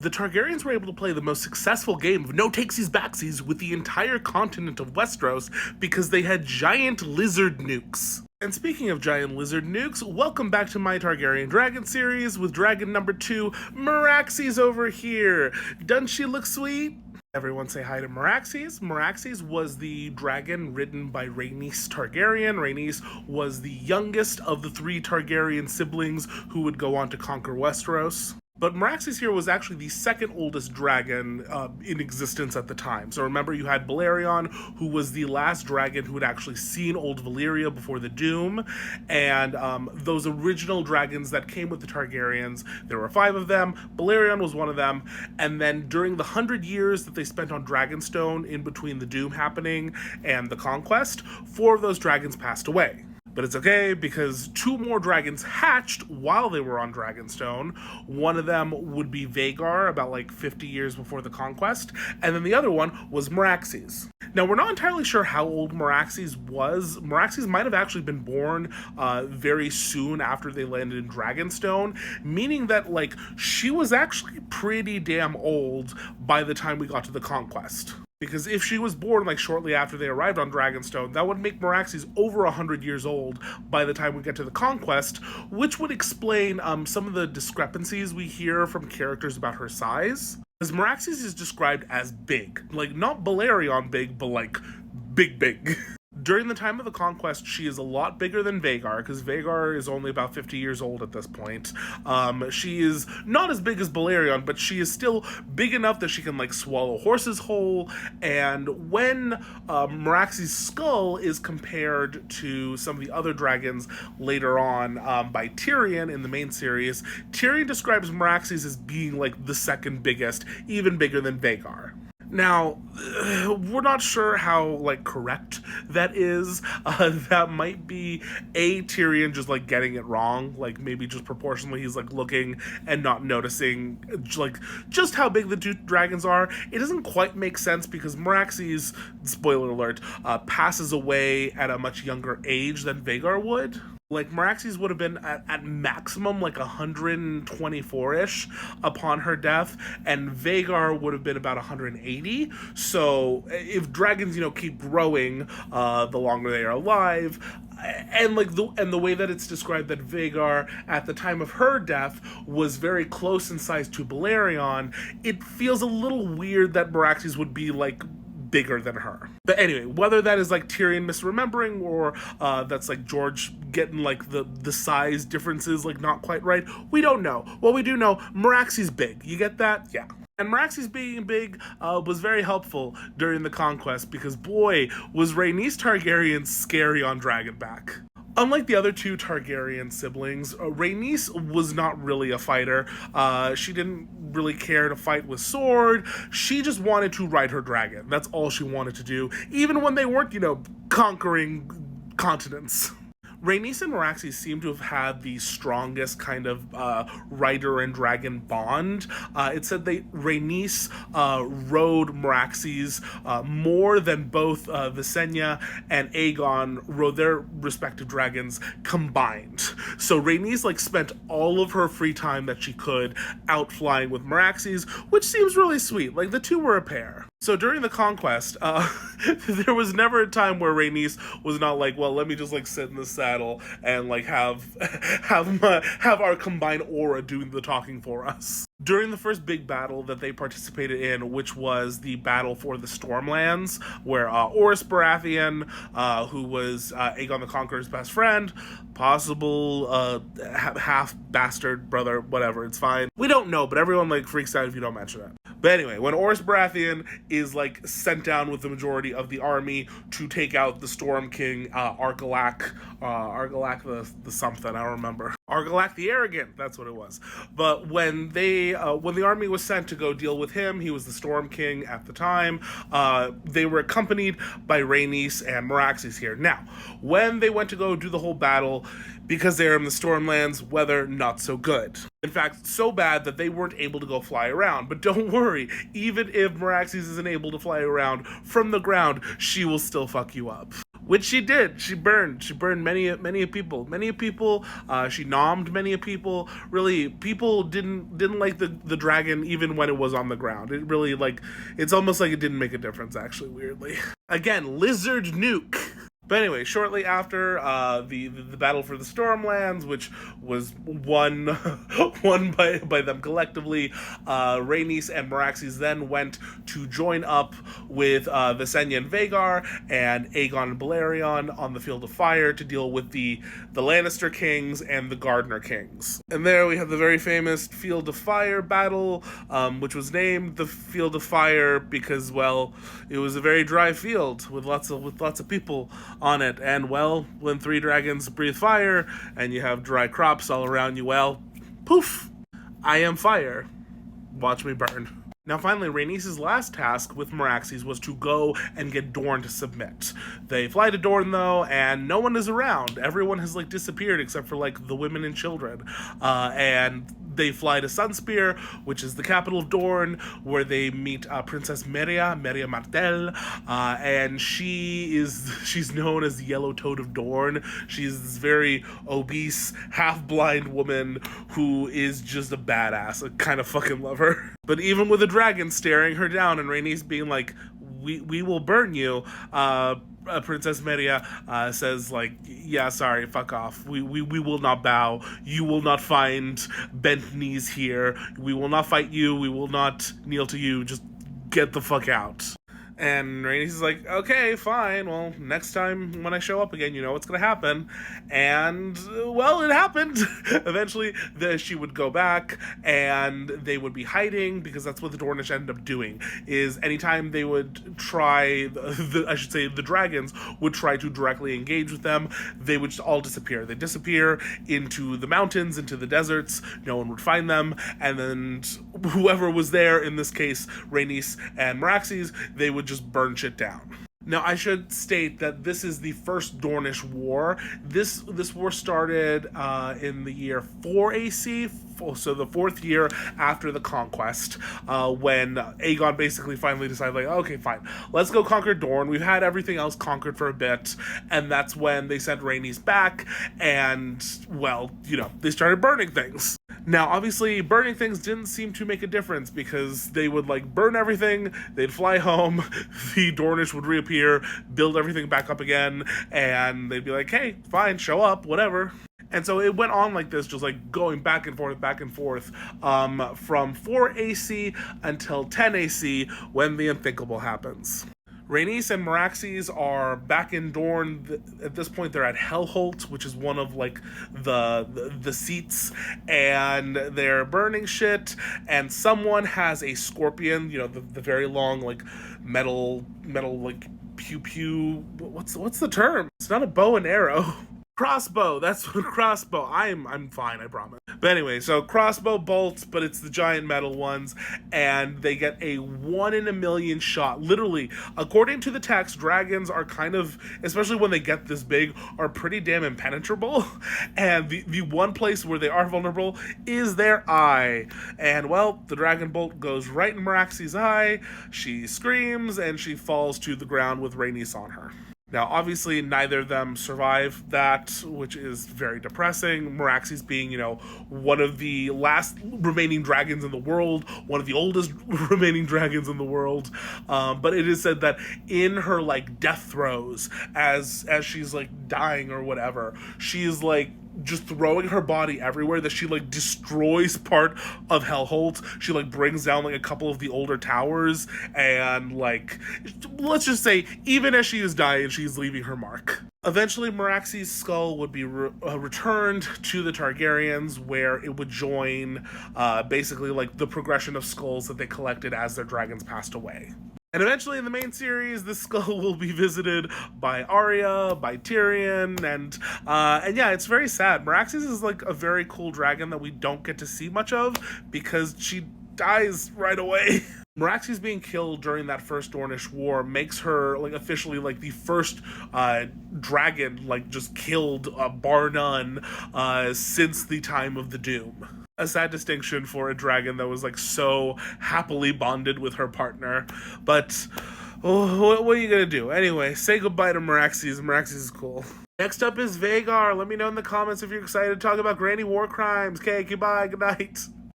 The Targaryens were able to play the most successful game of no-takesies-backsies with the entire continent of Westeros because they had giant lizard nukes. And speaking of giant lizard nukes, welcome back to my Targaryen Dragon series with dragon number 2, Meraxes over here. Doesn't she look sweet? Everyone say hi to Meraxes. Meraxes was the dragon ridden by Rhaenys Targaryen. Rhaenys was the youngest of the 3 Targaryen siblings who would go on to conquer Westeros. But Meraxes here was actually the second oldest dragon in existence at the time. So remember, you had Balerion, who was the last dragon who had actually seen Old Valyria before the Doom. And those original dragons that came with the Targaryens, there were 5 of them. Balerion was one of them. And then during the 100 years that they spent on Dragonstone, in between the Doom happening and the Conquest, 4 of those dragons passed away. But it's okay, because 2 more dragons hatched while they were on Dragonstone. One of them would be Vhagar, about like 50 years before the Conquest, and then the other one was Meraxes. Now, we're not entirely sure how old Meraxes was. Meraxes might have actually been born very soon after they landed in Dragonstone, meaning that, like, she was actually pretty damn old by the time we got to the Conquest. Because if she was born like shortly after they arrived on Dragonstone, that would make Meraxes over 100 years old by the time we get to the Conquest, which would explain some of the discrepancies we hear from characters about her size. Because Meraxes is described as big. Like, not Balerion big, but like big. During the time of the Conquest, she is a lot bigger than Vhagar, because Vhagar is only about 50 years old at this point. She is not as big as Balerion, but she is still big enough that she can, like, swallow horses whole. And when Meraxes' skull is compared to some of the other dragons later on by Tyrion in the main series, Tyrion describes Meraxes as being, like, the second biggest, even bigger than Vhagar. Now, we're not sure how, like, correct that is. That might be Tyrion just, like, getting it wrong. Like, maybe just proportionally he's, like, looking and not noticing, like, just how big the 2 dragons are. It doesn't quite make sense because Meraxes, spoiler alert, passes away at a much younger age than Vhagar would. Like, Meraxes would have been at maximum like 124-ish upon her death, and Vhagar would have been about 180. So if dragons, keep growing the longer they are alive, and like the way that it's described that Vhagar at the time of her death was very close in size to Balerion, it feels a little weird that Meraxes would be like bigger than her. But anyway, whether that is like Tyrion misremembering or that's like George getting like the size differences like not quite right, we don't know. What we do know, Meraxes big. You get that? Yeah. And Meraxes being big was very helpful during the Conquest because, boy, was Rhaenys Targaryen scary on Dragonback. Unlike the other 2 Targaryen siblings, Rhaenys was not really a fighter. She didn't really care to fight with sword. She just wanted to ride her dragon. That's all she wanted to do, even when they weren't, conquering continents. Rhaenys and Meraxes seem to have had the strongest kind of rider and dragon bond. It said Rhaenys rode Meraxes more than both Visenya and Aegon rode their respective dragons combined. So Rhaenys like spent all of her free time that she could out flying with Meraxes, which seems really sweet. Like, the 2 were a pair. So during the Conquest, there was never a time where Rhaenys was not like, well, let me just like sit in the saddle and like have our combined aura doing the talking for us. During the first big battle that they participated in, which was the battle for the Stormlands, where Orys Baratheon, who was Aegon the Conqueror's best friend, possible half bastard brother, whatever, it's fine. We don't know, but everyone like freaks out if you don't mention it. But anyway, when Orys Baratheon is like sent down with the majority of the army to take out the Storm King, Argilac the something, I don't remember. Argilac the Arrogant, that's what it was. But when the army was sent to go deal with him, he was the Storm King at the time, they were accompanied by Rhaenys and Meraxes here. Now, when they went to go do the whole battle, because they're in the Stormlands, weather not so good. In fact, so bad that they weren't able to go fly around. But don't worry, even if Meraxes isn't able to fly around from the ground, she will still fuck you up. which she did. She burned many people. She nommed many people. Really, people didn't like the dragon even when it was on the ground. It really, like, it's almost like it didn't make a difference, actually, weirdly. Again, Lizard Nuke. But anyway, shortly after the battle for the Stormlands, which was won by them collectively, Rhaenys and Meraxes then went to join up with Visenya and Vhagar and Aegon and Balerion on the Field of Fire to deal with the Lannister kings and the Gardener kings. And there we have the very famous Field of Fire battle, which was named the Field of Fire because, well, it was a very dry field with lots of people on it. And, well, when 3 dragons breathe fire and you have dry crops all around you, well, poof, I am fire. Watch me burn. Now, finally, Rhaenys' last task with Meraxes was to go and get Dorne to submit. They fly to Dorne, though, and no one is around. Everyone has, like, disappeared except for, like, the women and children. And they fly to Sunspear, which is the capital of Dorne, where they meet Princess Meria Martell, and she's known as the Yellow Toad of Dorne. She's this very obese, half-blind woman who is just a badass. I kind of fucking love her. But even with a dragon staring her down and Rhaenys being like, we will burn you, Princess Meria says, like, yeah, sorry, fuck off. We will not bow. You will not find bent knees here. We will not fight you. We will not kneel to you. Just get the fuck out. And Rhaenys is like, okay, fine. Well, next time when I show up again, you know what's going to happen. And, well, it happened. Eventually, she would go back, and they would be hiding, because that's what the Dornish ended up doing, is anytime they would try, the dragons would try to directly engage with them, they would just all disappear. They'd disappear into the mountains, into the deserts. No one would find them. And then whoever was there, in this case, Rhaenys and Meraxes, they would just burn shit down. Now, I should state that this is the first Dornish War. This war started in the year 4 AC, so the 4th year after the Conquest, when Aegon basically finally decided, like, okay, fine, let's go conquer Dorne. We've had everything else conquered for a bit, and that's when they sent Rhaenys back, and, well, you know, they started burning things. Now, obviously, burning things didn't seem to make a difference, because they would, like, burn everything, they'd fly home, the Dornish would reappear, build everything back up again, and they'd be like, hey, fine, show up, whatever. And so it went on like this, just like going back and forth, from 4 AC until 10 AC, when the unthinkable happens. Rhaenys and Meraxes are back in Dorne. At this point, they're at Hellholt, which is one of, like, the seats, and they're burning shit, and someone has a scorpion, you know, the very long, like, metal, like, pew, what's the term? It's not a bow and arrow. Crossbow, that's what crossbow. I'm fine, I promise. But anyway, so crossbow bolts, but it's the giant metal ones, and they get a 1 in a million shot. Literally, according to the text, dragons are kind of, especially when they get this big, are pretty damn impenetrable. And the one place where they are vulnerable is their eye. And, well, the dragon bolt goes right in Meraxes' eye. She screams, and she falls to the ground with Rhaenys on her. Now, obviously, neither of them survive that, which is very depressing. Meraxes being, you know, one of the last remaining dragons in the world, one of the oldest remaining dragons in the world. But it is said that in her, like, death throes, as she's, like, dying or whatever, she's, like, just throwing her body everywhere, that she, like, destroys part of Hellholt. She, like, brings down, like, a couple of the older towers, and, like, let's just say, even as she is dying, she's leaving her mark. Eventually, Meraxes' skull would be returned to the Targaryens, where it would join, basically, like, the progression of skulls that they collected as their dragons passed away. And eventually in the main series, this skull will be visited by Arya, by Tyrion, and yeah, it's very sad. Meraxes is, like, a very cool dragon that we don't get to see much of, because she dies right away. Meraxes being killed during that first Dornish War makes her, like, officially, like, the first dragon, like, just killed, bar none, since the time of the Doom. A sad distinction for a dragon that was, like, so happily bonded with her partner. But Oh, what are you gonna do? Anyway, say goodbye to Meraxes. Meraxes is cool. Next up is Vhagar. Let me know in the comments if you're excited to talk about Granny War Crimes. Okay, goodbye, good night.